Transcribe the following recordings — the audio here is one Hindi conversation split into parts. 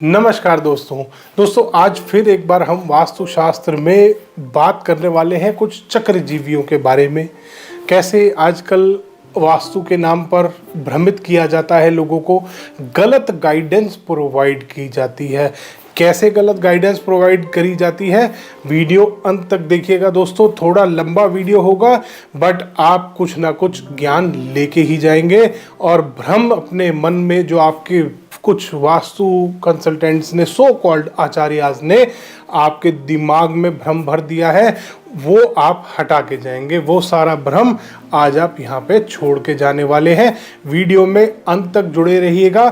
नमस्कार दोस्तों आज फिर एक बार हम वास्तुशास्त्र में बात करने वाले हैं कुछ चक्रजीवियों के बारे में। कैसे आजकल वास्तु के नाम पर भ्रमित किया जाता है, लोगों को गलत गाइडेंस प्रोवाइड की जाती है। कैसे गलत गाइडेंस प्रोवाइड करी जाती है, वीडियो अंत तक देखिएगा दोस्तों। थोड़ा लंबा वीडियो होगा बट आप कुछ ना कुछ ज्ञान लेके ही जाएंगे और भ्रम अपने मन में जो आपके कुछ वास्तु कंसल्टेंट्स ने, सो कॉल्ड आचार्याज ने आपके दिमाग में भ्रम भर दिया है, वो आप हटा के जाएंगे। वो सारा भ्रम आज आप यहाँ पे छोड़ के जाने वाले हैं। वीडियो में अंत तक जुड़े रहिएगा।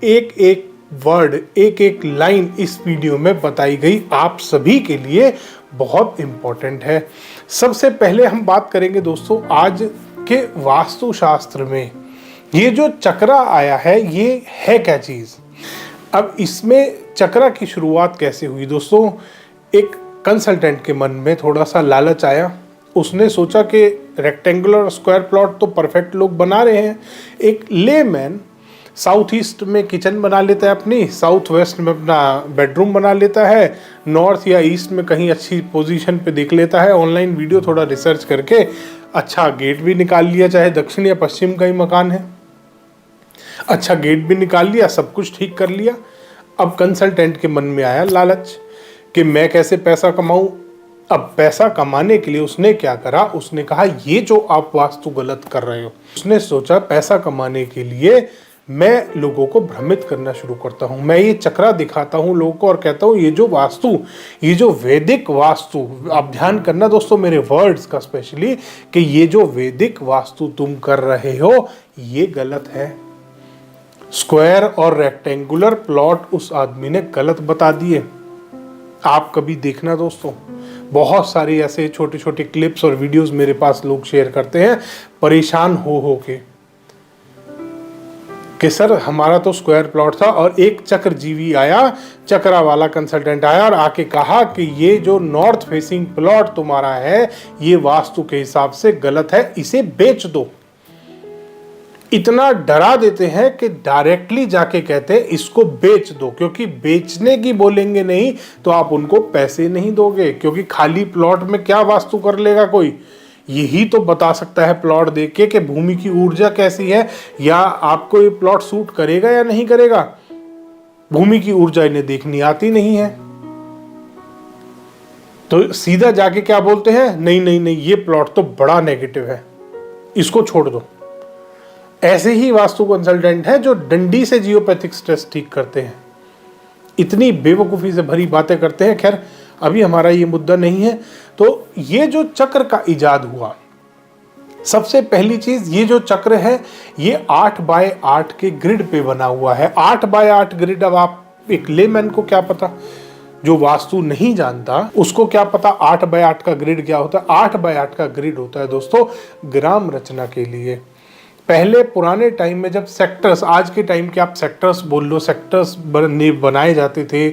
एक एक वर्ड, एक एक लाइन इस वीडियो में बताई गई आप सभी के लिए बहुत इंपॉर्टेंट है। सबसे पहले हम बात करेंगे दोस्तों आज के वास्तुशास्त्र में ये जो चक्रा आया है, ये है क्या चीज। अब इसमें चक्रा की शुरुआत कैसे हुई दोस्तों। एक कंसल्टेंट के मन में थोड़ा सा लालच आया। उसने सोचा कि रेक्टेंगुलर स्क्वायर प्लॉट तो परफेक्ट लोग बना रहे हैं, एक लेमैन साउथ ईस्ट में किचन बना लेता है अपनी, साउथ वेस्ट में अपना बेडरूम बना लेता है, नॉर्थ या ईस्ट में कहीं अच्छी पोजीशन पे देख लेता है, ऑनलाइन वीडियो थोड़ा रिसर्च करके अच्छा गेट भी निकाल लिया, चाहे दक्षिण या पश्चिम का ही मकान है, अच्छा गेट भी निकाल लिया, सब कुछ ठीक कर लिया। अब कंसल्टेंट के मन में आया लालच कि मैं कैसे पैसा कमाऊं। अब पैसा कमाने के लिए उसने क्या करा, उसने कहा ये जो आप वास्तु गलत कर रहे हो। उसने सोचा पैसा कमाने के लिए मैं लोगों को भ्रमित करना शुरू करता हूं, मैं ये चक्रा दिखाता हूं लोगों को और कहता हूं ये जो वास्तु, ये जो वैदिक वास्तु, आप ध्यान करना दोस्तों मेरे वर्ड्स का स्पेशली, कि ये जो वैदिक वास्तु तुम कर रहे हो ये गलत है। स्क्वायर और रेक्टेंगुलर प्लॉट उस आदमी ने गलत बता दिए। आप कभी देखना दोस्तों, बहुत सारे ऐसे छोटे छोटे क्लिप्स और वीडियोस मेरे पास लोग शेयर करते हैं परेशान हो के कि सर हमारा तो स्क्वायर प्लॉट था और एक चक्रजीवी आया, चक्रा वाला कंसल्टेंट आया और आके कहा कि ये जो नॉर्थ फेसिंग प्लॉट तुम्हारा है ये वास्तु के हिसाब से गलत है, इसे बेच दो। इतना डरा देते हैं कि डायरेक्टली जाके कहते हैं इसको बेच दो, क्योंकि बेचने की बोलेंगे नहीं तो आप उनको पैसे नहीं दोगे, क्योंकि खाली प्लॉट में क्या वास्तु कर लेगा कोई। यही तो बता सकता है प्लॉट देख के कि भूमि की ऊर्जा कैसी है या आपको ये प्लॉट सूट करेगा या नहीं करेगा। भूमि की ऊर्जा इन्हें देखनी आती नहीं है तो सीधा जाके क्या बोलते हैं, नहीं नहीं नहीं ये प्लॉट तो बड़ा नेगेटिव है, इसको छोड़ दो। ऐसे ही वास्तु कंसल्टेंट हैं जो डंडी से जियोपैथिक स्ट्रेस ठीक करते हैं, इतनी बेवकूफ़ी से भरी बातें करते हैं। खैर अभी हमारा ये मुद्दा नहीं है। तो ये जो चक्र का इजाद हुआ, सबसे पहली चीज, ये जो चक्र है ये 8 बाय 8 के ग्रिड पे बना हुआ है। 8 बाय 8 ग्रिड, अब आप एक लेमैन को क्या पता, जो वास्तु नहीं जानता उसको क्या पता 8 बाय 8 का ग्रिड क्या होता है। 8 बाय 8 का ग्रिड होता है दोस्तों ग्राम रचना के लिए। पहले पुराने टाइम में जब सेक्टर्स, आज के टाइम के आप सेक्टर्स बोल लो, सेक्टर्स बनाए जाते थे,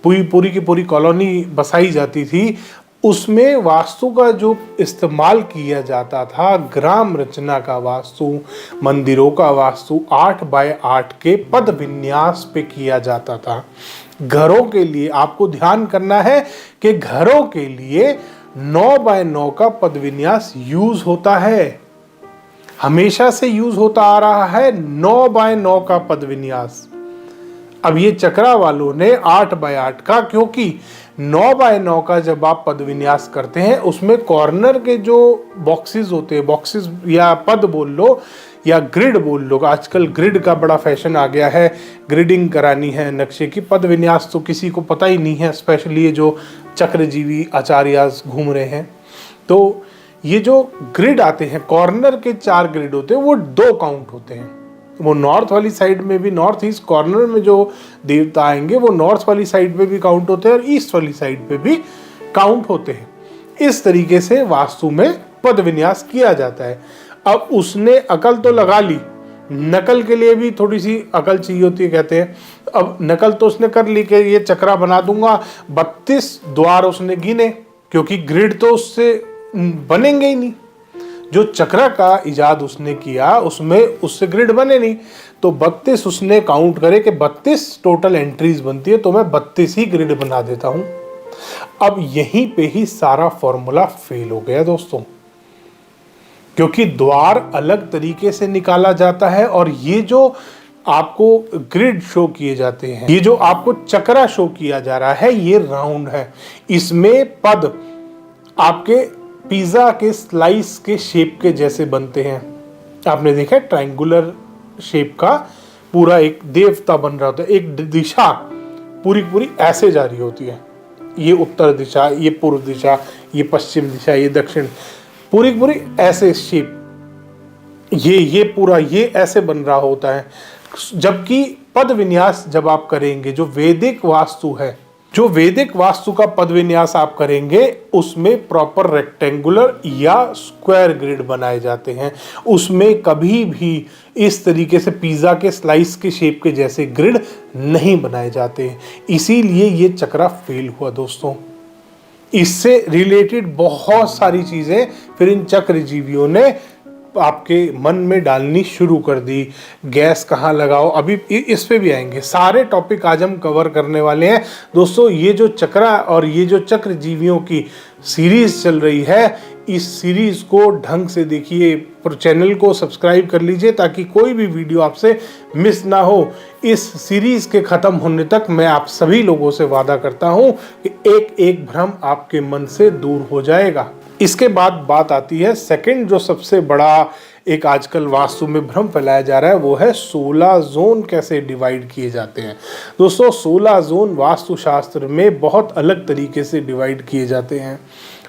पूरी की पूरी कॉलोनी बसाई जाती थी, उसमें वास्तु का जो इस्तेमाल किया जाता था, ग्राम रचना का वास्तु, मंदिरों का वास्तु 8 बाय 8 के पद विन्यास पे किया जाता था। घरों के लिए आपको ध्यान करना है कि घरों के लिए 9 बाय 9 का पद विन्यास यूज होता है, हमेशा से यूज होता आ रहा है 9 बाय 9 का पद विन्यास। अब ये चक्रा वालों ने 8 बाय 8 का, क्योंकि 9 बाय 9 का जब आप पद विन्यास करते हैं उसमें कॉर्नर के जो बॉक्सेस होते हैं, बॉक्सेस या पद बोल लो या ग्रिड बोल लो, आजकल ग्रिड का बड़ा फैशन आ गया है, ग्रिडिंग करानी है नक्शे की, पद विन्यास तो किसी को पता ही नहीं है, स्पेशली ये जो चक्रजीवी आचार्यास घूम रहे हैं। तो ये जो ग्रिड आते हैं, कॉर्नर के 4 ग्रिड होते हैं, वो 2 काउंट होते हैं। वो नॉर्थ वाली साइड में भी, नॉर्थ ईस्ट कॉर्नर में जो देवता आएंगे वो नॉर्थ वाली साइड पे भी काउंट होते हैं और ईस्ट वाली साइड पे भी काउंट होते हैं। इस तरीके से वास्तु में पद विन्यास किया जाता है। अब उसने अकल तो लगा ली, नकल के लिए भी थोड़ी सी अकल चाहिए होती है कहते हैं। अब नकल तो उसने कर ली कि ये चक्रा बना दूंगा, 32 द्वार उसने गिने, क्योंकि ग्रिड तो उससे बनेंगे ही नहीं। जो चक्रा का इजाद उसने किया उसमें उससे ग्रिड बने नहीं, तो 32 उसने काउंट करे कि 32 टोटल एंट्रीज बनती है, तो मैं 32 ही ग्रिड बना देता हूं। अब यहीं पे ही सारा फॉर्मूला फेल हो गया दोस्तों, क्योंकि द्वार अलग तरीके से निकाला जाता है और ये जो आपको ग्रिड शो किए जाते हैं, ये जो आपको चक्रा शो किया जा रहा है, ये राउंड है। इसमें पद आपके पिज्जा के स्लाइस के शेप के जैसे बनते हैं। आपने देखा ट्रायंगुलर शेप का पूरा एक देवता बन रहा होता है, एक दिशा पूरी पूरी ऐसे जा रही होती है, ये उत्तर दिशा, ये पूर्व दिशा, ये पश्चिम दिशा, ये दक्षिण, पूरी पूरी ऐसे शेप, ये पूरा ये ऐसे बन रहा होता है। जबकि पद विन्यास जब आप करेंगे, जो वैदिक वास्तु है, जो वैदिक वास्तु का पद विन्यास आप करेंगे, उसमें प्रॉपर रेक्टेंगुलर या स्क्वायर ग्रिड बनाए जाते हैं। उसमें कभी भी इस तरीके से पिज्जा के स्लाइस के शेप के जैसे ग्रिड नहीं बनाए जाते हैं। इसीलिए ये चक्रा फेल हुआ दोस्तों। इससे रिलेटेड बहुत सारी चीजें फिर इन चक्रजीवियों ने आपके मन में डालनी शुरू कर दी। गैस कहाँ लगाओ, अभी इस पे भी आएंगे। सारे टॉपिक आज हम कवर करने वाले हैं दोस्तों। ये जो चक्रा और ये जो चक्रजीवियों की सीरीज चल रही है, इस सीरीज को ढंग से देखिए, चैनल को सब्सक्राइब कर लीजिए ताकि कोई भी वीडियो आपसे मिस ना हो। इस सीरीज के खत्म होने तक मैं आप सभी लोगों से वादा करता हूं कि एक एक भ्रम आपके मन से दूर हो जाएगा। इसके बाद बात आती है सेकंड, जो सबसे बड़ा एक आजकल वास्तु में भ्रम फैलाया जा रहा है, वो है 16 जोन कैसे डिवाइड किए जाते हैं। दोस्तों 16 जोन वास्तुशास्त्र में बहुत अलग तरीके से डिवाइड किए जाते हैं।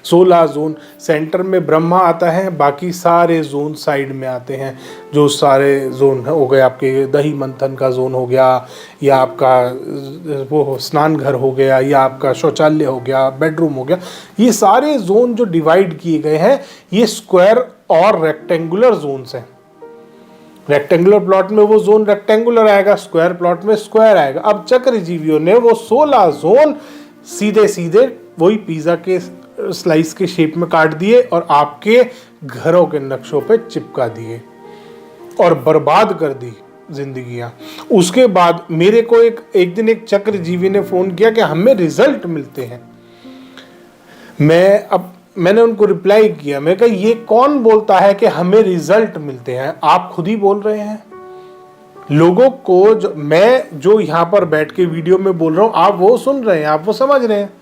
16 जोन, सेंटर में ब्रह्मा आता है, बाकी सारे जोन साइड में आते हैं। जो सारे जोन हो गए, आपके दही मंथन का जोन हो गया, या आपका वो स्नान घर हो गया, या आपका शौचालय हो गया, बेडरूम हो गया, ये सारे जोन जो डिवाइड किए गए हैं, ये स्क्वायर और रेक्टेंगुलर जोन्स हैं। रेक्टेंगुलर प्लॉट में वो जोन रेक्टेंगुलर आएगा, स्क्वायर प्लॉट में स्क्वायर आएगा। अब चक्रजीवियों ने वो 16 जोन सीधे सीधे वही पिज्जा के स्लाइस के शेप में काट दिए और आपके घरों के नक्शों पे चिपका दिए और बर्बाद कर दी जिंदगियां। उसके बाद मेरे को एक दिन एक चक्रजीवी ने फोन किया कि हमें रिजल्ट मिलते हैं। मैंने उनको रिप्लाई किया, मैं कहा ये कौन बोलता है कि हमें रिजल्ट मिलते हैं? आप खुद ही बोल रहे हैं। लोगों को मैं जो यहां पर बैठ के वीडियो में बोल रहा हूं, आप वो सुन रहे हैं, आप वो समझ रहे हैं।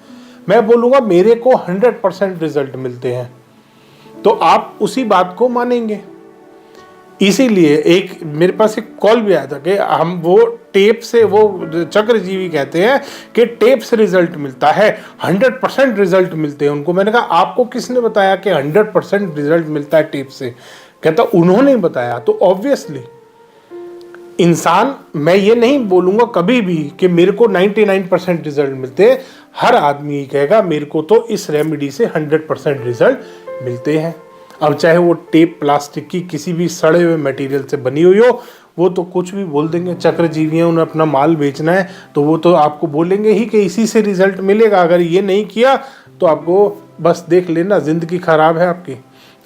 मैं बोलूंगा मेरे को 100% रिजल्ट मिलते हैं, तो आप उसी बात को मानेंगे। इसीलिए एक मेरे पास एक कॉल भी आया था कि हम वो टेप से, वो चक्रजीवी कहते हैं कि टेप से रिजल्ट मिलता है, 100% रिजल्ट मिलते हैं उनको। मैंने कहा आपको किसने बताया कि 100% रिजल्ट मिलता है टेप से? कहता उन्होंने बताया। तो ऑब्वियसली इंसान, मैं ये नहीं बोलूंगा कभी भी कि मेरे को 99% रिजल्ट मिलते हैं। हर आदमी ही कहेगा मेरे को तो इस रेमेडी से 100% रिजल्ट मिलते हैं। अब चाहे वो टेप प्लास्टिक की किसी भी सड़े हुए मटेरियल से बनी हुई हो, वो तो कुछ भी बोल देंगे। चक्रजीवियों उन्हें अपना माल बेचना है तो वो तो आपको बोलेंगे ही कि इसी से रिजल्ट मिलेगा। अगर ये नहीं किया तो आपको बस देख लेना, जिंदगी खराब है आपकी,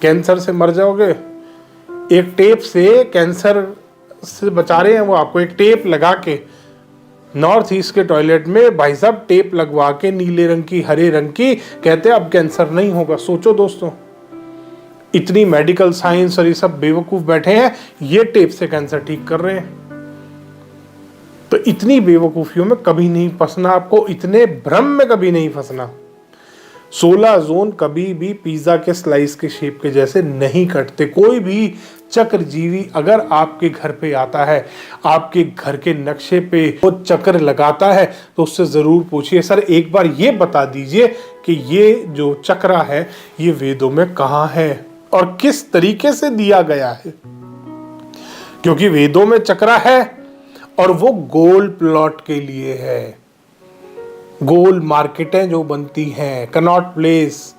कैंसर से मर जाओगे। एक टेप से कैंसर से बचा रहे हैं वो आपको, एक टेप लगा के नॉर्थ ईस्ट के टॉयलेट में भाई साहब टेप लगवा के नीले रंग की, हरे रंग की, कहते हैं अब कैंसर नहीं होगा। सोचो दोस्तों, इतनी मेडिकल साइंस और ये सब बेवकूफ बैठे हैं, ये टेप से कैंसर ठीक कर रहे हैं। तो इतनी बेवकूफियों में कभी नहीं फंसना आपको, इतने भ्रम में कभी नहीं फंसना। 16 जोन कभी भी पिज्जा के स्लाइस के शेप के जैसे नहीं कटते। कोई भी चक्रजीवी अगर आपके घर पे आता है, आपके घर के नक्शे पे वो चक्र लगाता है, तो उससे जरूर पूछिए सर एक बार ये बता दीजिए कि ये जो चक्रा है ये वेदों में कहाँ है और किस तरीके से दिया गया है। क्योंकि वेदों में चक्रा है और वो गोल प्लॉट के लिए है। गोल मार्केटें जो बनती हैं, कनॉट प्लेस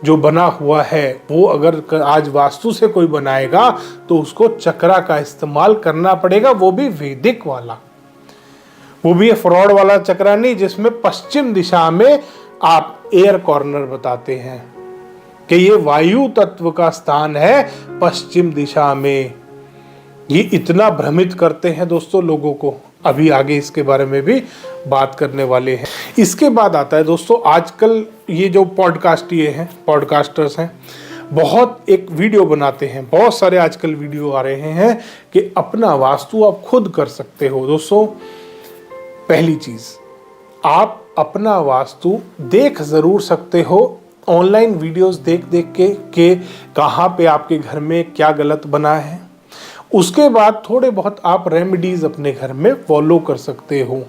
जो बना हुआ है, वो अगर आज वास्तु से कोई बनाएगा तो उसको चक्रा का इस्तेमाल करना पड़ेगा, वो भी वैदिक वाला। वो भी फ्रॉड वाला चक्रा नहीं जिसमें पश्चिम दिशा में आप एयर कॉर्नर बताते हैं कि ये वायु तत्व का स्थान है पश्चिम दिशा में। ये इतना भ्रमित करते हैं दोस्तों लोगों को, अभी आगे इसके बारे में भी बात करने वाले हैं। इसके बाद आता है दोस्तों, आजकल ये जो पॉडकास्टर्स हैं, बहुत एक वीडियो बनाते हैं, बहुत सारे आजकल वीडियो आ रहे हैं कि अपना वास्तु आप खुद कर सकते हो। दोस्तों पहली चीज, आप अपना वास्तु देख जरूर सकते हो ऑनलाइन वीडियोस देख देख के कहाँ पे आपके घर में क्या गलत बना है। उसके बाद थोड़े बहुत आप रेमेडीज अपने घर में फॉलो कर सकते हो,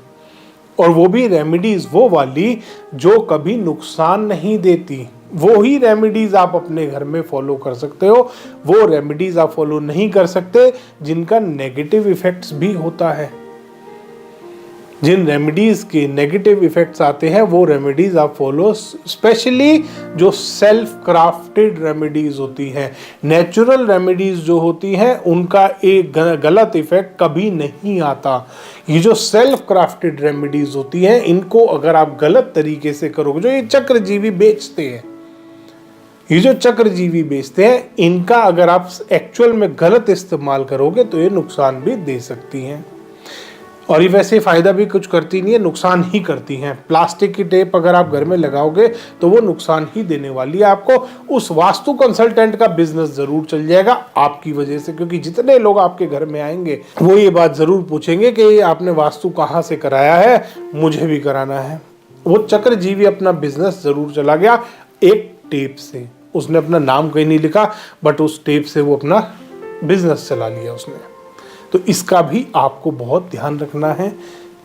और वो भी रेमेडीज वो वाली जो कभी नुकसान नहीं देती, वो ही रेमेडीज आप अपने घर में फॉलो कर सकते हो। वो रेमेडीज आप फॉलो नहीं कर सकते जिनका नेगेटिव इफेक्ट्स भी होता है। जिन रेमेडीज के नेगेटिव इफेक्ट्स आते हैं वो रेमेडीज आप फॉलो, स्पेशली जो सेल्फ क्राफ्टेड रेमेडीज होती हैं, नेचुरल रेमेडीज जो होती हैं, उनका एक गलत इफेक्ट कभी नहीं आता। ये जो सेल्फ क्राफ्टेड रेमेडीज होती हैं, इनको अगर आप गलत तरीके से करोगे, जो ये चक्रजीवी बेचते हैं, इनका अगर आप एक्चुअल में गलत इस्तेमाल करोगे तो ये नुकसान भी दे सकती हैं। और ये वैसे फ़ायदा भी कुछ करती नहीं है, नुकसान ही करती हैं। प्लास्टिक की टेप अगर आप घर में लगाओगे तो वो नुकसान ही देने वाली है आपको। उस वास्तु कंसल्टेंट का बिजनेस ज़रूर चल जाएगा आपकी वजह से, क्योंकि जितने लोग आपके घर में आएंगे वो ये बात ज़रूर पूछेंगे कि आपने वास्तु कहाँ से कराया है, मुझे भी कराना है। वो चक्रजीवी अपना बिजनेस ज़रूर चला गया एक टेप से। उसने अपना नाम कहीं नहीं लिखा, बट उस टेप से वो अपना बिजनेस चला लिया उसने। तो इसका भी आपको बहुत ध्यान रखना है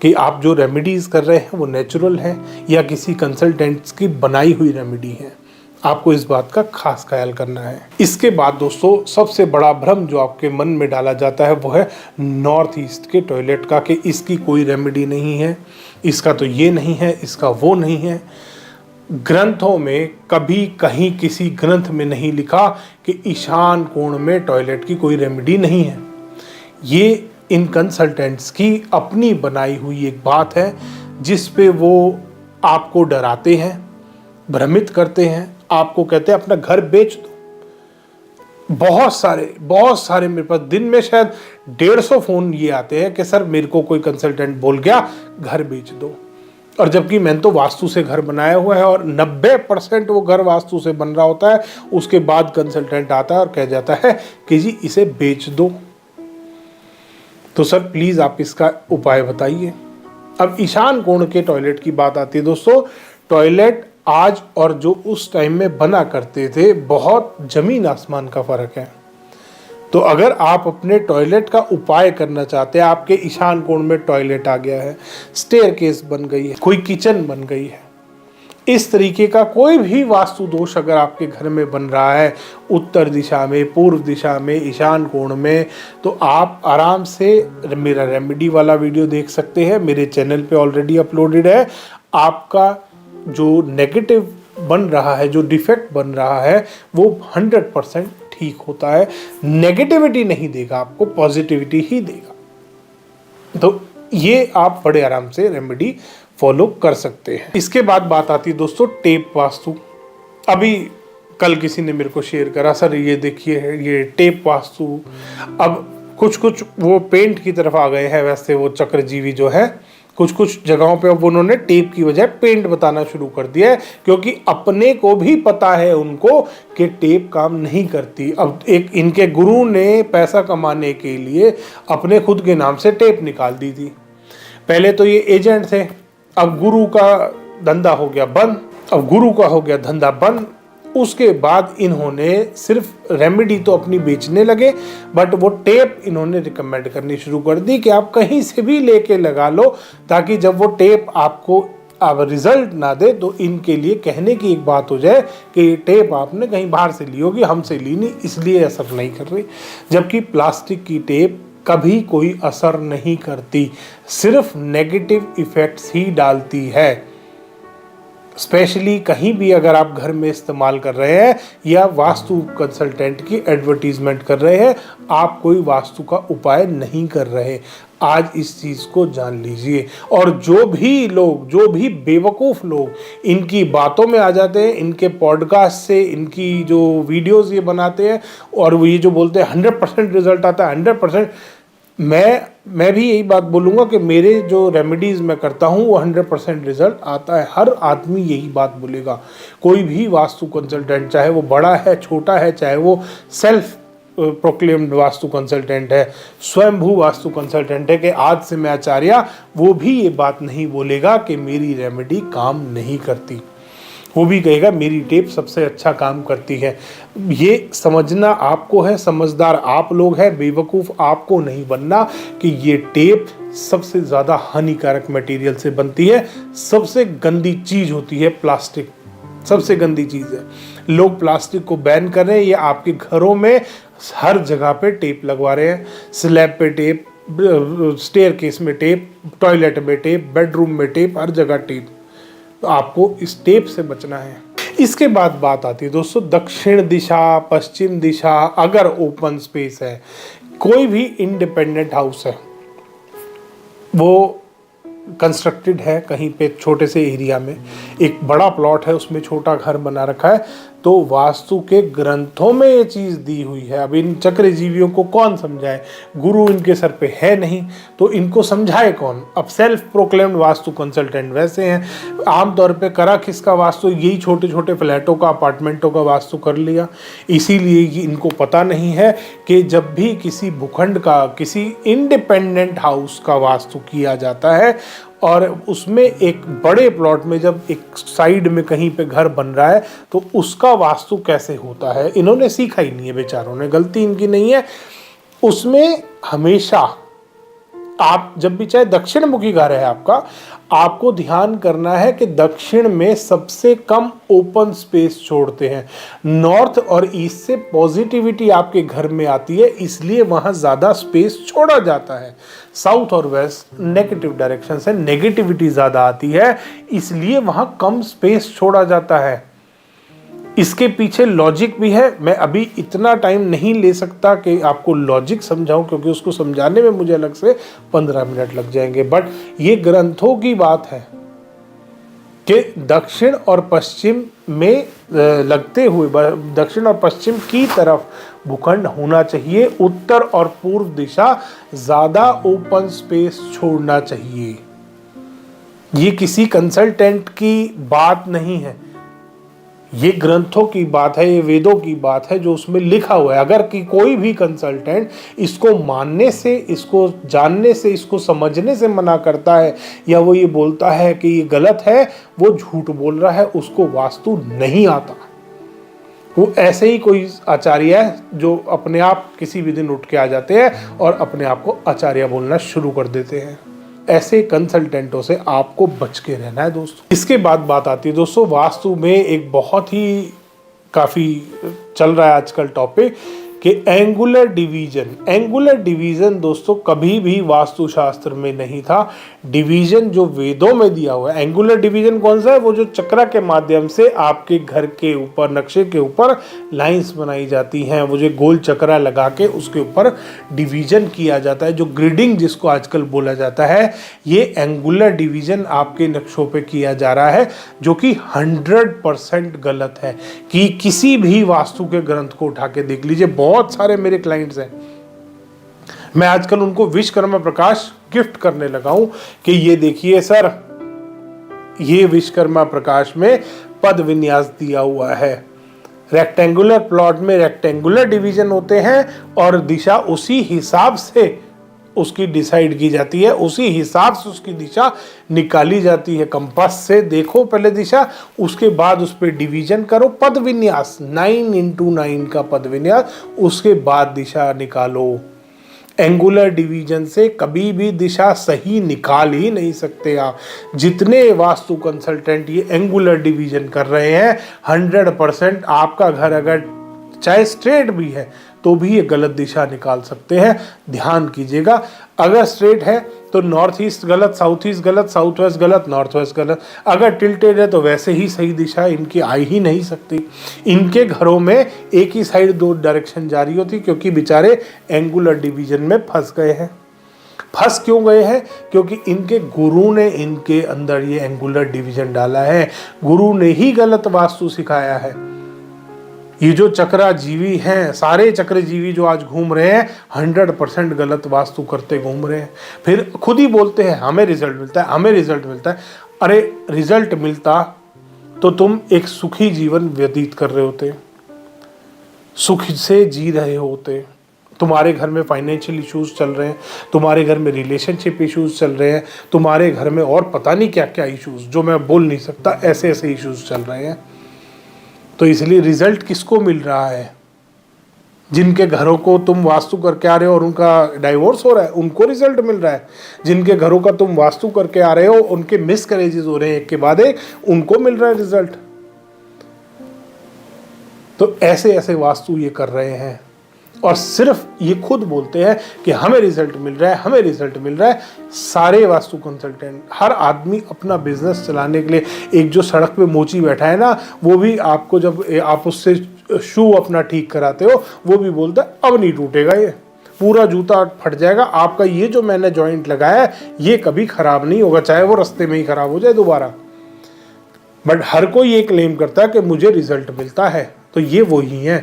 कि आप जो रेमेडीज़ कर रहे हैं वो नेचुरल है या किसी कंसल्टेंट्स की बनाई हुई रेमेडी है। आपको इस बात का खास ख्याल करना है। इसके बाद दोस्तों सबसे बड़ा भ्रम जो आपके मन में डाला जाता है वो है नॉर्थ ईस्ट के टॉयलेट का, कि इसकी कोई रेमेडी नहीं है, इसका तो ये नहीं है, इसका वो नहीं है। ग्रंथों में कभी कहीं किसी ग्रंथ में नहीं लिखा कि ईशान कोण में टॉयलेट की कोई रेमेडी नहीं है। ये इन कंसल्टेंट्स की अपनी बनाई हुई एक बात है, जिस पे वो आपको डराते हैं, भ्रमित करते हैं, आपको कहते हैं अपना घर बेच दो। बहुत सारे मेरे पास दिन में शायद 150 फोन ये आते हैं कि सर मेरे को कोई कंसल्टेंट बोल गया घर बेच दो। और जबकि मैंने तो वास्तु से घर बनाया हुआ है और 90% वो घर वास्तु से बन रहा होता है। उसके बाद कंसल्टेंट आता है और कह जाता है कि जी इसे बेच दो। तो सर प्लीज़ आप इसका उपाय बताइए। अब ईशान कोण के टॉयलेट की बात आती है दोस्तों। टॉयलेट आज और जो उस टाइम में बना करते थे, बहुत ज़मीन आसमान का फ़र्क है। तो अगर आप अपने टॉयलेट का उपाय करना चाहते हैं, आपके ईशान कोण में टॉयलेट आ गया है, स्टेयरकेस बन गई है, कोई किचन बन गई है, इस तरीके का कोई भी वास्तु दोष अगर आपके घर में बन रहा है, उत्तर दिशा में, पूर्व दिशा में, ईशान कोण में, तो आप आराम से मेरा रेमेडी वाला वीडियो देख सकते हैं, मेरे चैनल पे ऑलरेडी अपलोडेड है। आपका जो नेगेटिव बन रहा है, जो डिफेक्ट बन रहा है, वो 100% ठीक होता है। नेगेटिविटी नहीं देगा आपको, पॉजिटिविटी ही देगा। तो ये आप बड़े आराम से रेमेडी फॉलो कर सकते हैं। इसके बाद बात आती है दोस्तों टेप वास्तु। अभी कल किसी ने मेरे को शेयर करा, सर ये देखिए ये टेप वास्तु। अब कुछ वो पेंट की तरफ आ गए हैं, वैसे वो चक्रजीवी जो है कुछ जगहों पे अब उन्होंने टेप की बजाय पेंट बताना शुरू कर दिया है, क्योंकि अपने को भी पता है उनको कि टेप काम नहीं करती। अब एक इनके गुरु ने पैसा कमाने के लिए अपने खुद के नाम से टेप निकाल दी थी। पहले तो ये एजेंट थे, अब गुरु का धंधा हो गया बंद। उसके बाद इन्होंने सिर्फ रेमेडी तो अपनी बेचने लगे, बट वो टेप इन्होंने रिकमेंड करनी शुरू कर दी कि आप कहीं से भी लेके लगा लो, ताकि जब वो टेप आपको अब रिजल्ट ना दे तो इनके लिए कहने की एक बात हो जाए कि टेप आपने कहीं बाहर से ली होगी, हमसे ली नहीं, इसलिए असर नहीं कर रही। जबकि प्लास्टिक की टेप कभी कोई असर नहीं करती, सिर्फ नेगेटिव इफेक्ट्स ही डालती है। स्पेशली कहीं भी अगर आप घर में इस्तेमाल कर रहे हैं या वास्तु कंसल्टेंट की एडवर्टीजमेंट कर रहे हैं, आप कोई वास्तु का उपाय नहीं कर रहे, आज इस चीज़ को जान लीजिए। और जो भी बेवकूफ़ लोग इनकी बातों में आ जाते हैं, इनके पॉडकास्ट से, इनकी जो वीडियोस ये बनाते हैं और वो ये जो बोलते हैं 100% रिजल्ट आता है, 100%, मैं भी यही बात बोलूँगा कि मेरे जो रेमेडीज़ मैं करता हूँ वो 100% रिजल्ट आता है। हर आदमी यही बात बोलेगा, कोई भी वास्तु कंसल्टेंट, चाहे वो बड़ा है छोटा है, चाहे वो सेल्फ प्रोक्लेम्ड वास्तु कंसल्टेंट है, स्वयंभू वास्तु कंसल्टेंट है कि आज से मैं आचार्य, वो भी ये बात नहीं बोलेगा कि मेरी रेमेडी काम नहीं करती। वो भी कहेगा मेरी टेप सबसे अच्छा काम करती है। ये समझना आपको है, समझदार आप लोग हैं, बेवकूफ़ आपको नहीं बनना कि ये टेप सबसे ज़्यादा हानिकारक मटेरियल से बनती है। सबसे गंदी चीज़ होती है प्लास्टिक, सबसे गंदी चीज़ है। लोग प्लास्टिक को बैन कर रहे हैं, ये आपके घरों में हर जगह पे टेप लगवा रहे हैं। स्लैब पे टेप, स्टेयर केस में टेप, टॉयलेट में टेप, बेडरूम में टेप, हर जगह टेप। तो आपको इस टेप से बचना है। इसके बाद बात आती है दोस्तों दक्षिण दिशा, पश्चिम दिशा। अगर ओपन स्पेस है, कोई भी इंडिपेंडेंट हाउस है, वो कंस्ट्रक्टेड है कहीं पे छोटे से एरिया में, एक बड़ा प्लॉट है उसमें छोटा घर बना रखा है, तो वास्तु के ग्रंथों में ये चीज़ दी हुई है। अब इन चक्रजीवियों को कौन समझाए, गुरु इनके सर पे है नहीं, तो इनको समझाए कौन। अब सेल्फ प्रोक्लेम्ड वास्तु कंसल्टेंट वैसे हैं, आमतौर पे करा किसका वास्तु, यही छोटे छोटे फ्लैटों का, अपार्टमेंटों का वास्तु कर लिया। इसीलिए इनको पता नहीं है कि जब भी किसी भूखंड का, किसी इंडिपेंडेंट हाउस का वास्तु किया जाता है और उसमें एक बड़े प्लॉट में जब एक साइड में कहीं पे घर बन रहा है, तो उसका वास्तु कैसे होता है इन्होंने सीखा ही नहीं है बेचारों ने, गलती इनकी नहीं है। उसमें हमेशा आप जब भी, चाहे दक्षिण मुखी घर है आपका, आपको ध्यान करना है कि दक्षिण में सबसे कम ओपन स्पेस छोड़ते हैं। नॉर्थ और ईस्ट से पॉजिटिविटी आपके घर में आती है, इसलिए वहां ज्यादा स्पेस छोड़ा जाता है। साउथ और वेस्ट नेगेटिव डायरेक्शन से नेगेटिविटी ज्यादा आती है, इसलिए वहां कम स्पेस छोड़ा जाता है। इसके पीछे लॉजिक भी है, मैं अभी इतना टाइम नहीं ले सकता कि आपको लॉजिक समझाऊं, क्योंकि उसको समझाने में मुझे अलग से 15 मिनट लग जाएंगे। बट ये ग्रंथों की बात है कि दक्षिण और पश्चिम में लगते हुए, दक्षिण और पश्चिम की तरफ भूखंड होना चाहिए। उत्तर और पूर्व दिशा ज्यादा ओपन स्पेस छोड़ना चाहिए। ये किसी कंसल्टेंट की बात नहीं है, ये ग्रंथों की बात है, ये वेदों की बात है जो उसमें लिखा हुआ है। अगर कि कोई भी कंसल्टेंट इसको मानने से, इसको जानने से, इसको समझने से मना करता है, या वो ये बोलता है कि ये गलत है, वो झूठ बोल रहा है, उसको वास्तु नहीं आता। वो ऐसे ही कोई आचार्य है जो अपने आप किसी भी दिन उठ के आ जाते हैं और अपने आप को आचार्य बोलना शुरू कर देते हैं। ऐसे कंसल्टेंटों से आपको बच के रहना है दोस्तों। इसके बाद बात आती है दोस्तों वास्तु में एक बहुत ही काफ़ी चल रहा है आजकल टॉपिक कि एंगुलर डिवीजन। एंगुलर डिवीजन दोस्तों कभी भी वास्तुशास्त्र में नहीं था। डिवीजन जो वेदों में दिया हुआ है, एंगुलर डिवीजन कौन सा है, वो जो चक्र के माध्यम से आपके घर के ऊपर, नक्शे के ऊपर लाइंस बनाई जाती हैं, वो जो गोल चक्रा लगा के उसके ऊपर डिवीजन किया जाता है, जो ग्रिडिंग जिसको आजकल बोला जाता है, ये एंगुलर डिवीजन आपके नक्शों पे किया जा रहा है, जो कि 100% गलत है। कि किसी भी वास्तु के ग्रंथ को उठा के देख लीजिए, बहुत सारे मेरे क्लाइंट्स हैं, मैं आजकल उनको विश्वकर्मा प्रकाश गिफ्ट करने लगा हूं कि ये देखिए सर, ये विश्वकर्मा प्रकाश में पद विन्यास दिया हुआ है। रेक्टेंगुलर प्लॉट में रेक्टेंगुलर डिवीजन होते हैं और दिशा उसी हिसाब से उसकी डिसाइड की जाती है, उसी हिसाब से उसकी दिशा निकाली जाती है। कंपास से देखो पहले दिशा, उसके बाद उस पर डिवीजन करो, पद विन्यास 9x9 का पद विन्यास, उसके बाद दिशा निकालो। एंगुलर डिवीजन से कभी भी दिशा सही निकाल ही नहीं सकते आप। जितने वास्तु कंसल्टेंट ये एंगुलर डिवीजन कर रहे हैं, 100% आपका घर अगर चाहे स्ट्रेट भी है तो भी ये गलत दिशा निकाल सकते हैं। ध्यान कीजिएगा, अगर स्ट्रेट है तो नॉर्थ ईस्ट गलत, साउथ ईस्ट गलत, साउथ वेस्ट गलत, नॉर्थ वेस्ट गलत। अगर टिल्टेड है तो वैसे ही सही दिशा इनकी आ ही नहीं सकती। इनके घरों में एक ही साइड दो डायरेक्शन जा रही होती, क्योंकि बेचारे एंगुलर डिवीजन में फंस गए हैं। फंस क्यों गए हैं? क्योंकि इनके गुरु ने इनके अंदर ये एंगुलर डिवीजन डाला है, गुरु ने ही गलत वास्तु सिखाया है। ये जो चक्रजीवी हैं, सारे चक्रजीवी जो आज घूम रहे हैं 100% गलत वास्तु करते घूम रहे हैं। फिर खुद ही बोलते हैं हमें रिजल्ट मिलता है, हमें रिजल्ट मिलता है। अरे रिजल्ट मिलता तो तुम एक सुखी जीवन व्यतीत कर रहे होते, सुख से जी रहे होते। तुम्हारे घर में फाइनेंशियल इश्यूज चल रहे हैं, तुम्हारे घर में रिलेशनशिप इश्यूज चल रहे हैं, तुम्हारे घर में और पता नहीं क्या क्या इश्यूज जो मैं बोल नहीं सकता, ऐसे ऐसे इश्यूज चल रहे हैं। तो इसलिए रिजल्ट किसको मिल रहा है? जिनके घरों को तुम वास्तु करके आ रहे हो और उनका डाइवोर्स हो रहा है, उनको रिजल्ट मिल रहा है। जिनके घरों का तुम वास्तु करके आ रहे हो, उनके मिसकैरेजेस हो रहे हैं एक के बाद एक, उनको मिल रहा है रिजल्ट। तो ऐसे ऐसे वास्तु ये कर रहे हैं और सिर्फ ये खुद बोलते हैं कि हमें रिजल्ट मिल रहा है, हमें रिजल्ट मिल रहा है। सारे वास्तु कंसल्टेंट, हर आदमी अपना बिजनेस चलाने के लिए, एक जो सड़क पे मोची बैठा है ना, वो भी आपको जब आप उससे शू अपना ठीक कराते हो, वो भी बोलता है अब नहीं टूटेगा, ये पूरा जूता फट जाएगा, आपका ये जो मैंने जॉइंट लगाया है ये कभी खराब नहीं होगा, चाहे वो रास्ते में ही खराब हो जाए दोबारा। बट हर कोई ये क्लेम करता है कि मुझे रिजल्ट मिलता है। तो ये वही है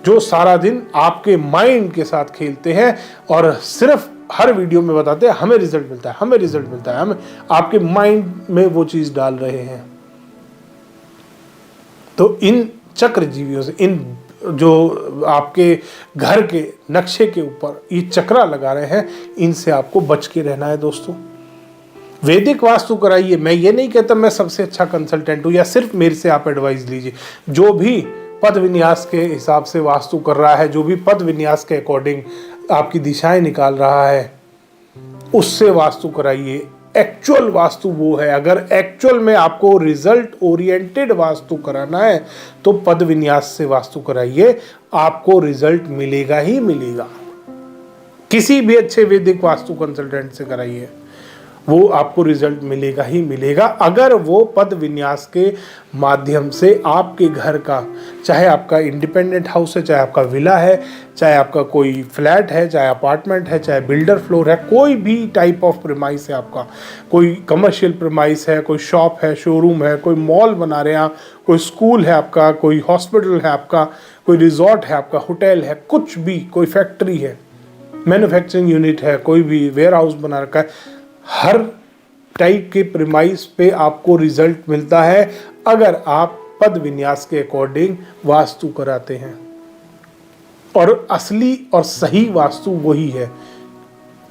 जो सारा दिन आपके माइंड के साथ खेलते हैं और सिर्फ हर वीडियो में बताते हैं हमें रिजल्ट मिलता है, हमें रिजल्ट मिलता है, हमें, आपके माइंड में वो चीज डाल रहे हैं। तो इन चक्रजीवियों से, इन जो आपके घर के नक्शे के ऊपर ये चक्रा लगा रहे हैं, इनसे आपको बच के रहना है दोस्तों। वैदिक वास्तु कराइए। मैं ये नहीं कहता मैं सबसे अच्छा कंसल्टेंट हूँ या सिर्फ मेरे से आप एडवाइस लीजिए। जो भी पद विन्यास के हिसाब से वास्तु कर रहा है, जो भी पद विन्यास के अकॉर्डिंग आपकी दिशाएं निकाल रहा है, उससे वास्तु कराइए। एक्चुअल वास्तु वो है। अगर एक्चुअल में आपको रिजल्ट ओरिएंटेड वास्तु कराना है तो पद विन्यास से वास्तु कराइए, आपको रिजल्ट मिलेगा ही मिलेगा। किसी भी अच्छे वैदिक वास्तु कंसल्टेंट से कराइए, वो आपको रिजल्ट मिलेगा ही मिलेगा। अगर वो पद विन्यास के माध्यम से आपके घर का, चाहे आपका इंडिपेंडेंट हाउस है, चाहे आपका विला है, चाहे आपका कोई फ्लैट है, चाहे अपार्टमेंट है, चाहे बिल्डर फ्लोर है, कोई भी टाइप ऑफ प्रीमाइस है आपका, कोई कमर्शियल प्रीमाइस है, कोई शॉप है, शोरूम है, कोई मॉल बना रहे हैं आप, कोई स्कूल है आपका, कोई हॉस्पिटल है आपका, कोई रिजॉर्ट है आपका, होटल है, कुछ भी, कोई फैक्ट्री है, मैन्युफैक्चरिंग यूनिट है, कोई भी वेयर हाउस बना रखा है, हर टाइप के प्रीमाइस पे आपको रिजल्ट मिलता है अगर आप पद विन्यास के अकॉर्डिंग वास्तु कराते हैं। और असली और सही वास्तु वही है।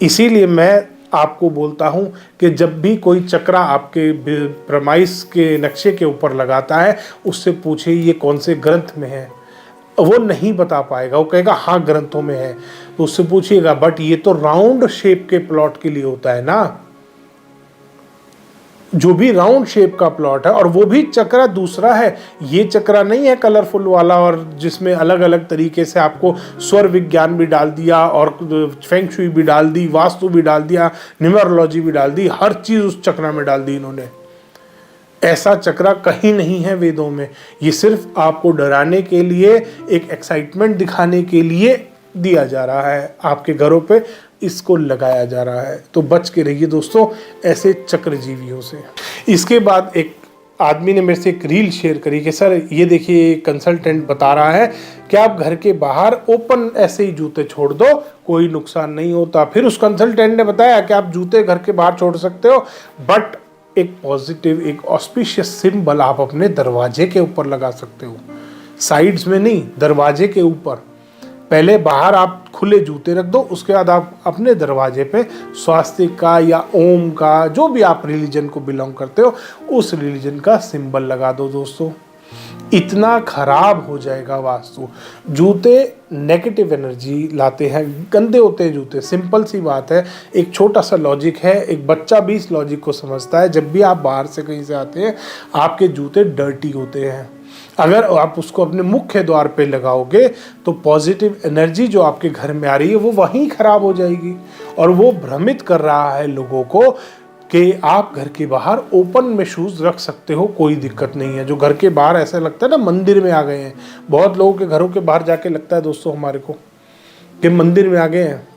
इसीलिए मैं आपको बोलता हूं कि जब भी कोई चक्रा आपके प्रीमाइस के नक्शे के ऊपर लगाता है, उससे पूछिए ये कौन से ग्रंथ में है। वो नहीं बता पाएगा, वो कहेगा हाँ ग्रंथों में है, तो उससे पूछिएगा बट ये तो राउंड शेप के प्लॉट के लिए होता है ना, जो भी राउंड शेप का प्लॉट है, और वो भी चक्रा दूसरा है। ये चक्रा नहीं है कलरफुल वाला और जिसमें अलग अलग तरीके से आपको स्वर विज्ञान भी डाल दिया और फेंग शुई भी डाल दी, वास्तु भी डाल दिया, न्यूमरोलॉजी भी डाल दी, हर चीज उस चक्रा में डाल दी इन्होंने। ऐसा चक्रा कहीं नहीं है वेदों में। ये सिर्फ आपको डराने के लिए, एक एक्साइटमेंट दिखाने के लिए दिया जा रहा है, आपके घरों पे इसको लगाया जा रहा है। तो बच के रहिए दोस्तों ऐसे चक्रजीवियों से। इसके बाद एक आदमी ने मेरे से एक रील शेयर करी कि सर ये देखिए कंसल्टेंट बता रहा है कि आप घर के बाहर ओपन ऐसे ही जूते छोड़ दो, कोई नुकसान नहीं होता। फिर उस कंसल्टेंट ने बताया कि आप जूते घर के बाहर छोड़ सकते हो, बट एक पॉजिटिव, एक ऑस्पिशियस सिंबल आप अपने दरवाजे के ऊपर लगा सकते हो, साइड्स में नहीं, दरवाजे के ऊपर। पहले बाहर आप खुले जूते रख दो, उसके बाद आप अपने दरवाजे पे स्वास्तिक का या ओम का, जो भी आप रिलीजन को बिलोंग करते हो, उस रिलीजन का सिंबल लगा दो दोस्तों। इतना खराब हो जाएगा वास्तु। जूते नेगेटिव एनर्जी लाते हैं, गंदे होते हैं जूते, सिंपल सी बात है। एक छोटा सा लॉजिक है, एक बच्चा भी इस लॉजिक को समझता है। जब भी आप बाहर से कहीं से आते हैं, आपके जूते डर्टी होते हैं। अगर आप उसको अपने मुख्य द्वार पे लगाओगे तो पॉजिटिव एनर्जी जो आपके घर में आ रही है वो वहीं खराब हो जाएगी। और वो भ्रमित कर रहा है लोगों को कि आप घर के बाहर ओपन में शूज रख सकते हो, कोई दिक्कत नहीं है। जो घर के बाहर ऐसा लगता है ना मंदिर में आ गए हैं, बहुत लोगों के घरों के बाहर जाके लगता है दोस्तों हमारे को कि मंदिर में आ गए हैं।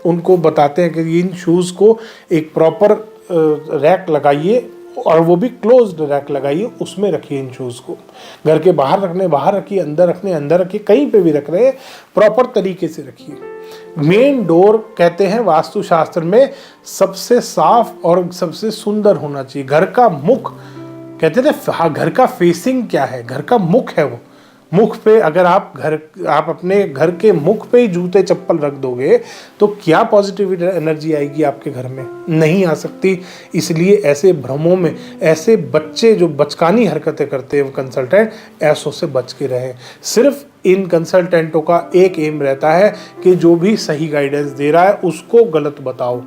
उनको बताते हैं कि इन शूज़ को एक प्रॉपर रैक लगाइए और वो भी क्लोज्ड रैक लगाइए, उसमें रखिए इन शूज़ को। घर के बाहर रखने बाहर रखिए, अंदर रखने अंदर रखिए, कहीं पे भी रख रहे हैं प्रॉपर तरीके से रखिए। मेन डोर कहते हैं वास्तुशास्त्र में सबसे साफ और सबसे सुंदर होना चाहिए। घर का मुख कहते थे, घर का फेसिंग क्या है, घर का मुख है वो। मुख पे अगर आप अपने घर के मुख पे ही जूते चप्पल रख दोगे तो क्या पॉजिटिव एनर्जी आएगी आपके घर में? नहीं आ सकती। इसलिए ऐसे भ्रमों में ऐसे बच्चे जो बचकानी हरकतें करते हैं वो कंसल्टेंट, ऐसों से बच के रहें। सिर्फ इन कंसल्टेंटों का एक एम रहता है कि जो भी सही गाइडेंस दे रहा है उसको गलत बताओ।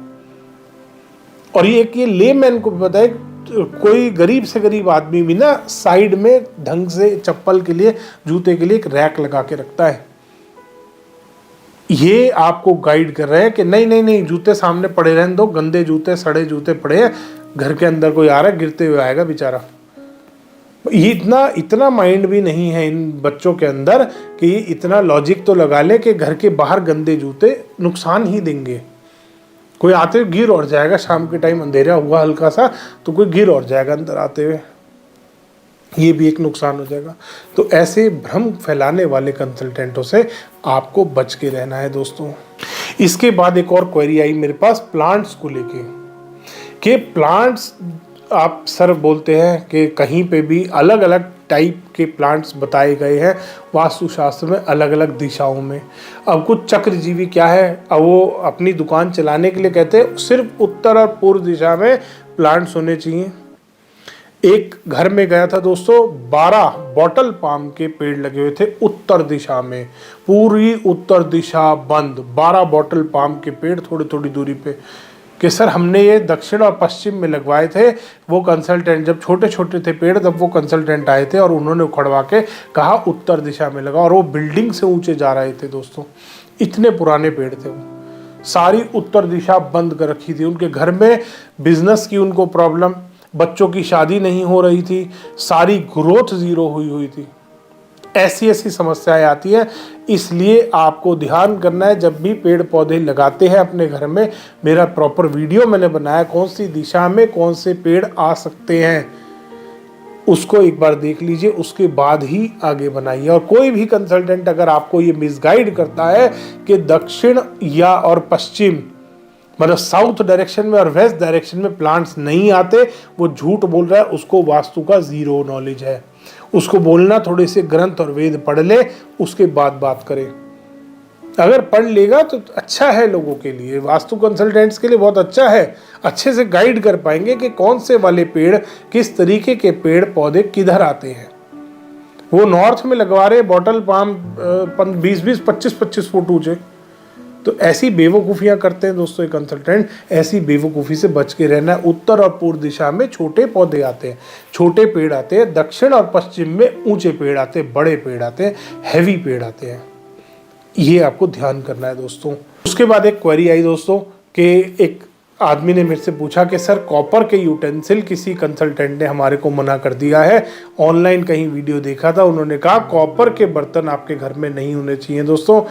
और ये लेमैन को बताए, कोई गरीब से गरीब आदमी भी ना साइड में ढंग से चप्पल के लिए, जूते के लिए एक रैक लगा के रखता है। ये आपको गाइड कर रहे हैं कि नहीं नहीं नहीं, जूते सामने पड़े रहने दो, गंदे जूते सड़े जूते पड़े हैं, घर के अंदर कोई आ रहा है गिरते हुए आएगा बेचारा। ये इतना माइंड भी नहीं है इन बच्चों के अंदर कि इतना लॉजिक तो लगा ले कि घर के बाहर गंदे जूते नुकसान ही देंगे। कोई आते हुए गिर और जाएगा, शाम के टाइम अंधेरा हुआ हल्का सा तो कोई गिर और जाएगा अंदर आते हुए, ये भी एक नुकसान हो जाएगा। तो ऐसे भ्रम फैलाने वाले कंसल्टेंटों से आपको बच के रहना है दोस्तों। इसके बाद एक और क्वेरी आई मेरे पास प्लांट्स को लेके, कि प्लांट्स आप सर बोलते हैं कि कहीं पे भी अलग अलग टाइप के प्लांट्स बताए गए हैं वास्तुशास्त्र में, अलग अलग दिशाओं में। अब कुछ चक्रजीवी क्या है, अब वो अपनी दुकान चलाने के लिए कहते हैं सिर्फ उत्तर और पूर्व दिशा में प्लांट्स होने चाहिए। एक घर में गया था दोस्तों, 12 बॉटल पाम के पेड़ लगे हुए थे उत्तर दिशा में, पूरी उत्तर दिशा बंद, 12 बॉटल पाम के पेड़ थोड़ी थोड़ी दूरी पे। कि सर हमने ये दक्षिण और पश्चिम में लगवाए थे। वो कंसल्टेंट जब छोटे छोटे थे पेड़ तब वो कंसल्टेंट आए थे और उन्होंने उखड़वा के कहा उत्तर दिशा में लगा, और वो बिल्डिंग से ऊंचे जा रहे थे दोस्तों, इतने पुराने पेड़ थे वो। सारी उत्तर दिशा बंद कर रखी थी। उनके घर में बिजनेस की उनको प्रॉब्लम, बच्चों की शादी नहीं हो रही थी, सारी ग्रोथ जीरो हुई थी। ऐसी समस्याएं आती हैं। इसलिए आपको ध्यान करना है जब भी पेड़ पौधे लगाते हैं अपने घर में। मेरा प्रॉपर वीडियो मैंने बनाया कौन सी दिशा में कौन से पेड़ आ सकते हैं, उसको एक बार देख लीजिए, उसके बाद ही आगे बनाइए। और कोई भी कंसल्टेंट अगर आपको ये मिसगाइड करता है कि दक्षिण या और पश्चिम मतलब साउथ डायरेक्शन में और वेस्ट डायरेक्शन में प्लांट्स नहीं आते, वो झूठ बोल रहा है, उसको वास्तु का जीरो नॉलेज है। उसको बोलना थोड़े से ग्रंथ और वेद पढ़ ले, उसके बाद बात करे। अगर पढ़ लेगा तो अच्छा है, लोगों के लिए, वास्तु कंसल्टेंट्स के लिए बहुत अच्छा है। अच्छे से गाइड कर पाएंगे कि कौन से वाले पेड़, किस तरीके के पेड़ पौधे किधर आते हैं। वो नॉर्थ में लगवा रहे बॉटल पाम 20-20, 25-25 फुट ऊंचे। तो ऐसी बेवकूफ़ियाँ करते हैं दोस्तों ये कंसल्टेंट। ऐसी बेवकूफ़ी से बच के रहना है। उत्तर और पूर्व दिशा में छोटे पौधे आते हैं, छोटे पेड़ आते हैं। दक्षिण और पश्चिम में ऊंचे पेड़ आते हैं, बड़े पेड़ आते हैं, हैवी पेड़ आते हैं। ये आपको ध्यान करना है दोस्तों। उसके बाद एक क्वेरी आई दोस्तों कि एक आदमी ने मेरे से पूछा कि सर कॉपर के यूटेंसिल किसी कंसल्टेंट ने हमारे को मना कर दिया है। ऑनलाइन कहीं वीडियो देखा था, उन्होंने कहा कॉपर के बर्तन आपके घर में नहीं होने चाहिए। दोस्तों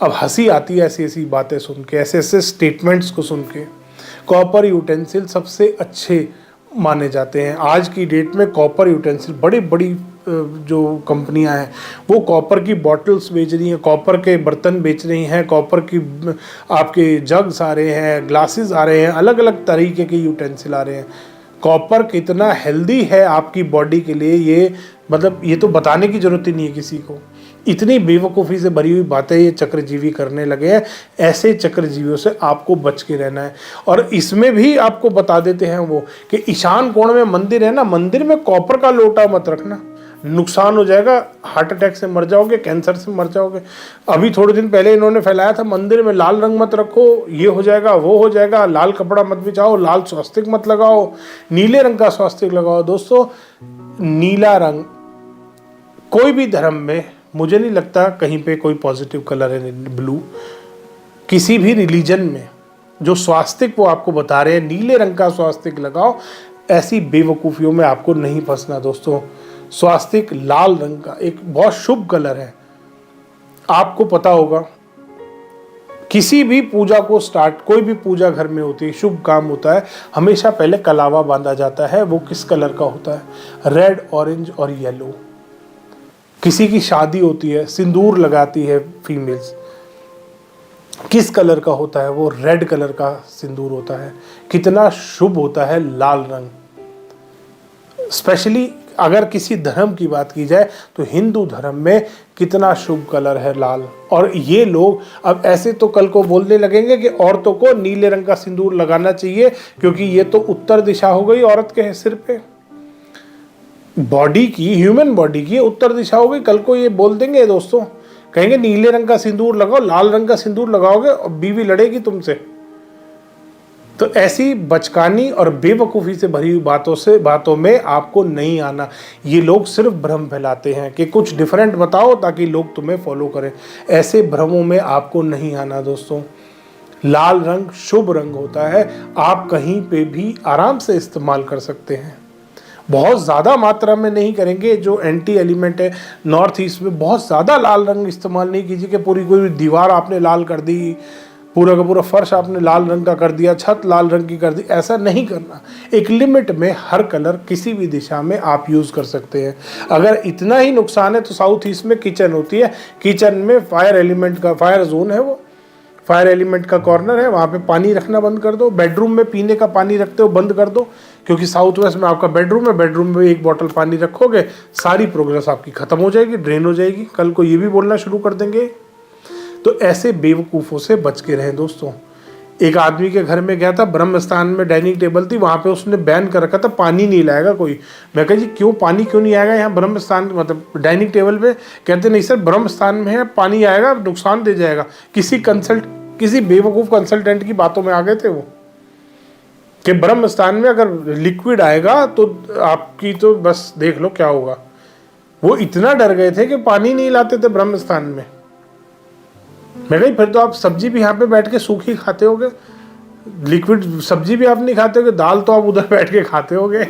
अब हंसी आती है ऐसी बातें सुन के, ऐसे स्टेटमेंट्स को सुन के। कॉपर यूटेंसिल सबसे अच्छे माने जाते हैं। आज की डेट में कॉपर यूटेंसिल बड़ी बड़ी जो कंपनियां हैं वो कॉपर की बॉटल्स बेच रही हैं, कॉपर के बर्तन बेच रही हैं, कॉपर की आपके जग्स आ रहे हैं, ग्लासेस आ रहे हैं, अलग अलग तरीके के यूटेंसिल आ रहे हैं। कॉपर कितना हेल्दी है आपकी बॉडी के लिए, ये मतलब ये तो बताने की ज़रूरत ही नहीं है किसी को। इतनी बेवकूफ़ी से भरी हुई बातें ये चक्रजीवी करने लगे हैं। ऐसे चक्रजीवियों से आपको बच के रहना है। और इसमें भी आपको बता देते हैं वो कि ईशान कोण में मंदिर है ना, मंदिर में कॉपर का लोटा मत रखना, नुकसान हो जाएगा, हार्ट अटैक से मर जाओगे, कैंसर से मर जाओगे। अभी थोड़े दिन पहले इन्होंने फैलाया था मंदिर में लाल रंग मत रखो, ये हो जाएगा वो हो जाएगा, लाल कपड़ा मत बिछाओ, लाल स्वास्तिक मत लगाओ, नीले रंग का स्वास्तिक लगाओ। दोस्तों नीला रंग कोई भी धर्म में मुझे नहीं लगता कहीं पे कोई पॉजिटिव कलर है। ब्लू किसी भी रिलीजन में जो स्वास्तिक वो आपको बता रहे हैं नीले रंग का स्वास्तिक लगाओ, ऐसी बेवकूफ़ियों में आपको नहीं फंसना दोस्तों। स्वास्तिक लाल रंग का एक बहुत शुभ कलर है। आपको पता होगा किसी भी पूजा को स्टार्ट, कोई भी पूजा घर में होती है, शुभ काम होता है, हमेशा पहले कलावा बांधा जाता है। वो किस कलर का होता है? रेड, ऑरेंज और येलो। किसी की शादी होती है, सिंदूर लगाती है फीमेल्स, किस कलर का होता है? वो रेड कलर का सिंदूर होता है। कितना शुभ होता है लाल रंग। स्पेशली अगर किसी धर्म की बात की जाए तो हिंदू धर्म में कितना शुभ कलर है लाल। और ये लोग अब ऐसे तो कल को बोलने लगेंगे कि औरतों को नीले रंग का सिंदूर लगाना चाहिए क्योंकि ये तो उत्तर दिशा हो गई औरत के सिर पे, बॉडी की, ह्यूमन बॉडी की उत्तर दिशा हो गई। कल को ये बोल देंगे दोस्तों, कहेंगे नीले रंग का सिंदूर लगाओ, लाल रंग का सिंदूर लगाओगे और बीवी लड़ेगी तुमसे। तो ऐसी बचकानी और बेवकूफ़ी से भरी हुई बातों में आपको नहीं आना। ये लोग सिर्फ भ्रम फैलाते हैं कि कुछ डिफरेंट बताओ ताकि लोग तुम्हें फॉलो करें। ऐसे भ्रमों में आपको नहीं आना दोस्तों। लाल रंग शुभ रंग होता है, आप कहीं पे भी आराम से इस्तेमाल कर सकते हैं। बहुत ज़्यादा मात्रा में नहीं करेंगे। जो एंटी एलिमेंट है नॉर्थ ईस्ट में, बहुत ज़्यादा लाल रंग इस्तेमाल नहीं कीजिए कि पूरी कोई दीवार आपने लाल कर दी, पूरा का पूरा फर्श आपने लाल रंग का कर दिया, छत लाल रंग की कर दी। ऐसा नहीं करना। एक लिमिट में हर कलर किसी भी दिशा में आप यूज़ कर सकते हैं। अगर इतना ही नुकसान है तो साउथ ईस्ट में किचन होती है, किचन में फायर एलिमेंट का, फायर जोन है, वो फायर एलिमेंट का कॉर्नर है, वहाँ पे पानी रखना बंद कर दो। बेडरूम में पीने का पानी रखते हो बंद कर दो, क्योंकि साउथ वेस्ट में आपका बेडरूम है, बेडरूम में 1 बॉटल पानी रखोगे, सारी प्रोग्रेस आपकी खत्म हो जाएगी, ड्रेन हो जाएगी। कल को ये भी बोलना शुरू कर देंगे। तो ऐसे बेवकूफ़ों से बच के रहें दोस्तों। एक आदमी के घर में गया था, ब्रह्म स्थान में डाइनिंग टेबल थी, वहाँ पे उसने बैन कर रखा था पानी नहीं लाएगा कोई। मैं कहा जी क्यों, पानी क्यों नहीं आएगा यहाँ ब्रह्म स्थान, मतलब डाइनिंग टेबल पे? कहते नहीं सर ब्रह्म स्थान में है, पानी आएगा नुकसान दे जाएगा। किसी बेवकूफ़ कंसल्टेंट की बातों में आ गए थे वो, कि ब्रह्म स्थान में अगर लिक्विड आएगा तो आपकी तो बस देख लो क्या होगा। वो इतना डर गए थे कि पानी नहीं लाते थे ब्रह्म स्थान में। मैं कही फिर तो आप सब्जी भी यहाँ पे बैठ के सूखी खाते होगे, लिक्विड सब्जी भी आप नहीं खाते होगे, दाल तो आप उधर बैठ के खाते होगे।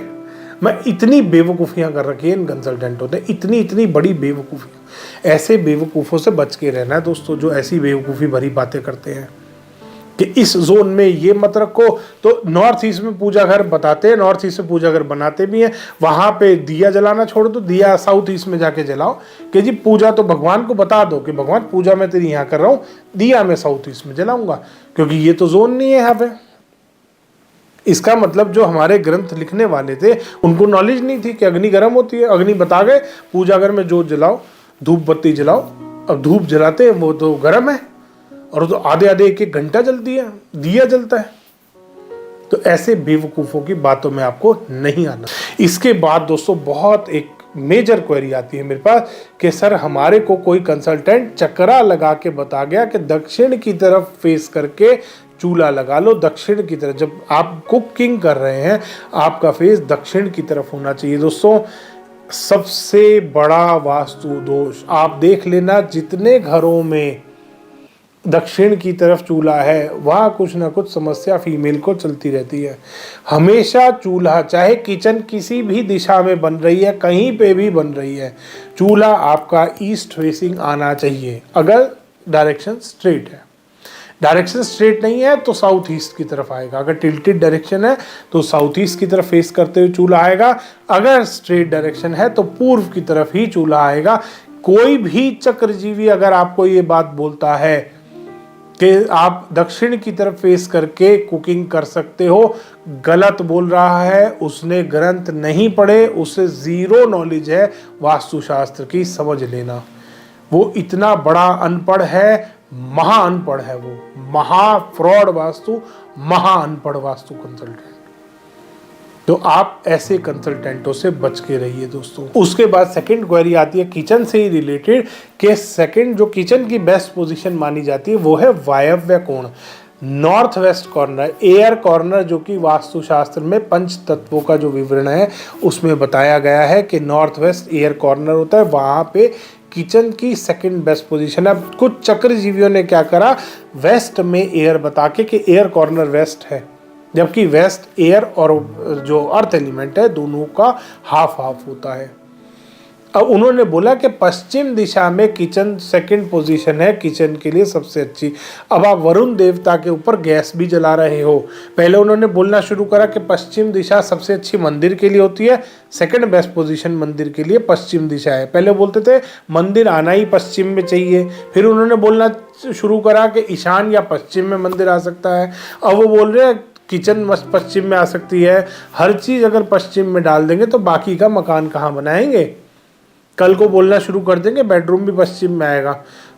मैं इतनी बेवकूफ़ियाँ कर रखी है इन कंसल्टेंटों ने, इतनी बड़ी बेवकूफ़ियाँ। ऐसे बेवकूफ़ों से बच के रहना है दोस्तों, जो ऐसी बेवकूफ़ी भरी बातें करते हैं कि इस जोन में ये मत रखो। तो नॉर्थ ईस्ट में पूजा घर बताते हैं, नॉर्थ ईस्ट में पूजा घर बनाते भी हैं, वहाँ पे दिया जलाना छोड़ दो, दिया साउथ ईस्ट में जाके जलाओ कि जी पूजा तो भगवान को बता दो कि भगवान पूजा मैं तेरी यहाँ कर रहा हूँ, दिया मैं साउथ ईस्ट में जलाऊंगा, क्योंकि ये तो जोन नहीं है यहाँ पे। इसका मतलब जो हमारे ग्रंथ लिखने वाले थे उनको नॉलेज नहीं थी कि अग्नि गर्म होती है। अग्नि बता गए पूजा घर में जोत जलाओ, धूप बत्ती जलाओ। अब धूप जलाते हैं वो तो गर्म है, और तो आधे 1-1 घंटा जलती है, दिया जलता है। तो ऐसे बेवकूफ़ों की बातों में आपको नहीं आना। इसके बाद दोस्तों बहुत एक मेजर क्वेरी आती है मेरे पास कि सर हमारे को कोई कंसल्टेंट चक्रा लगा के बता गया कि दक्षिण की तरफ फेस करके चूल्हा लगा लो। दक्षिण की तरफ जब आप कुकिंग कर रहे हैं आपका फेस दक्षिण की तरफ होना चाहिए। दोस्तों सबसे बड़ा वास्तु दोष आप देख लेना, जितने घरों में दक्षिण की तरफ चूल्हा है वहाँ कुछ ना कुछ समस्या फीमेल को चलती रहती है। हमेशा चूल्हा, चाहे किचन किसी भी दिशा में बन रही है, कहीं पे भी बन रही है, चूल्हा आपका ईस्ट फेसिंग आना चाहिए अगर डायरेक्शन स्ट्रेट है। डायरेक्शन स्ट्रेट नहीं है तो साउथ ईस्ट की तरफ आएगा। अगर टिल्टेड डायरेक्शन है तो साउथ ईस्ट की तरफ फेस करते हुए चूल्हा आएगा। अगर स्ट्रेट डायरेक्शन है तो पूर्व की तरफ ही चूल्हा आएगा। कोई भी चक्रजीवी अगर आपको ये बात बोलता है कि आप दक्षिण की तरफ फेस करके कुकिंग कर सकते हो, गलत बोल रहा है। उसने ग्रंथ नहीं पढ़े, उसे ज़ीरो नॉलेज है वास्तुशास्त्र की, समझ लेना। वो इतना बड़ा अनपढ़ है, महा अनपढ़ है, वो महा फ्रॉड वास्तु, महा अनपढ़ वास्तु कंसल्टेंट। तो आप ऐसे कंसल्टेंटों से बच के रहिए दोस्तों। उसके बाद सेकंड क्वेरी आती है किचन से ही रिलेटेड कि सेकंड जो किचन की बेस्ट पोजीशन मानी जाती है वो है वायव्य कोण, north west corner, air corner, जो कि वास्तुशास्त्र में पंच तत्वों का जो विवरण है उसमें बताया गया है कि नॉर्थ वेस्ट एयर कॉर्नर होता है, वहाँ पे किचन की सेकंड बेस्ट पोजीशन है। अब कुछ चक्रजीवियों ने क्या करा, वेस्ट में एयर बता के कि एयर कॉर्नर वेस्ट है, जबकि वेस्ट एयर और जो अर्थ एलिमेंट है दोनों का हाफ हाफ होता है। अब उन्होंने बोला कि पश्चिम दिशा में किचन सेकंड पोजीशन है किचन के लिए सबसे अच्छी। अब आप वरुण देवता के ऊपर गैस भी जला रहे हो। पहले उन्होंने बोलना शुरू करा कि पश्चिम दिशा सबसे अच्छी मंदिर के लिए होती है, सेकंड बेस्ट पोजीशन मंदिर के लिए पश्चिम दिशा है। पहले बोलते थे मंदिर आना ही पश्चिम में चाहिए, फिर उन्होंने बोलना शुरू करा कि ईशान या पश्चिम में मंदिर आ सकता है। अब वो बोल रहे हैं किचन पश्चिम में आ सकती है। हर चीज़ अगर पश्चिम में डाल देंगे तो बाकी का मकान कहाँ बनाएंगे। कल को बोलना शुरू कर देंगे बेडरूम भी पश्चिम में आएगा,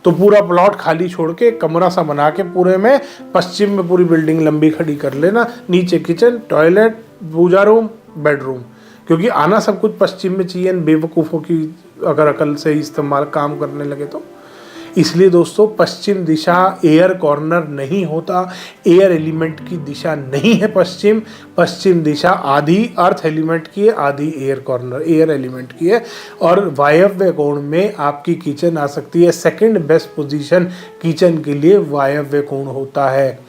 तो पूरा प्लॉट खाली छोड़ के कमरा सा बना के पूरे में पश्चिम में पूरी बिल्डिंग लंबी खड़ी कर लेना, नीचे किचन, टॉयलेट, पूजा रूम, बेडरूम, क्योंकि आना सब कुछ पश्चिम में चाहिए। बेवकूफ़ों की अगर अकल से इस्तेमाल काम करने लगे तो। इसलिए दोस्तों पश्चिम दिशा एयर कॉर्नर नहीं होता, एयर एलिमेंट की दिशा नहीं है पश्चिम। पश्चिम दिशा आधी अर्थ एलिमेंट की है, आधी एयर कॉर्नर एयर एलिमेंट की है। और वायव्य कोण में आपकी किचन आ सकती है। सेकंड बेस्ट पोजीशन किचन के लिए वायव्य कोण होता है।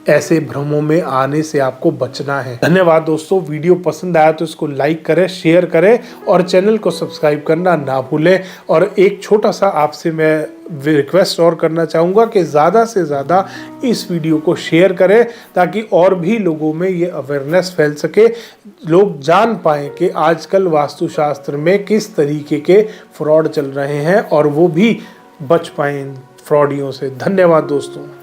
ऐसे भ्रमों में आने से आपको बचना है। धन्यवाद दोस्तों, वीडियो पसंद आया तो इसको लाइक करें, शेयर करें और चैनल को सब्सक्राइब करना ना भूलें। और एक छोटा सा आपसे मैं रिक्वेस्ट और करना चाहूँगा कि ज़्यादा से ज़्यादा इस वीडियो को शेयर करें ताकि और भी लोगों में ये अवेयरनेस फैल सके, लोग जान पाएँ कि आजकल वास्तुशास्त्र में किस तरीके के फ्रॉड चल रहे हैं और वो भी बच पाएँ फ्रॉडियों से। धन्यवाद दोस्तों।